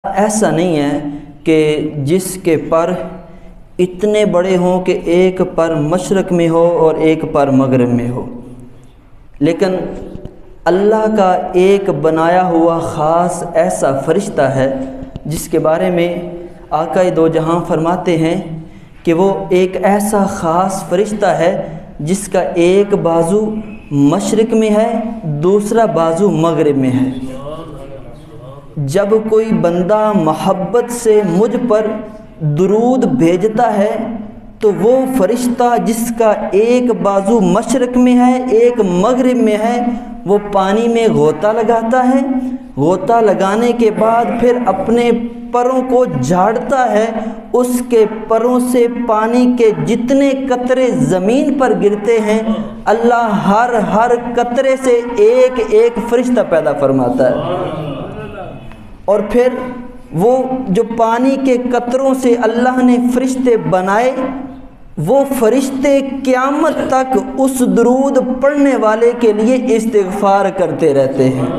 ایسا نہیں ہے کہ جس کے پر اتنے بڑے ہوں کہ ایک پر مشرق میں ہو اور ایک پر مغرب میں ہو، لیکن اللہ کا ایک بنایا ہوا خاص ایسا فرشتہ ہے جس کے بارے میں آقا دو جہاں فرماتے ہیں کہ وہ ایک ایسا خاص فرشتہ ہے جس کا ایک بازو مشرق میں ہے، دوسرا بازو مغرب میں ہے۔ جب کوئی بندہ محبت سے مجھ پر درود بھیجتا ہے تو وہ فرشتہ جس کا ایک بازو مشرق میں ہے ایک مغرب میں ہے، وہ پانی میں غوطہ لگاتا ہے، غوطہ لگانے کے بعد پھر اپنے پروں کو جھاڑتا ہے، اس کے پروں سے پانی کے جتنے قطرے زمین پر گرتے ہیں اللہ ہر قطرے سے ایک ایک فرشتہ پیدا فرماتا ہے، اور پھر وہ جو پانی کے قطروں سے اللہ نے فرشتے بنائے وہ فرشتے قیامت تک اس درود پڑھنے والے کے لیے استغفار کرتے رہتے ہیں۔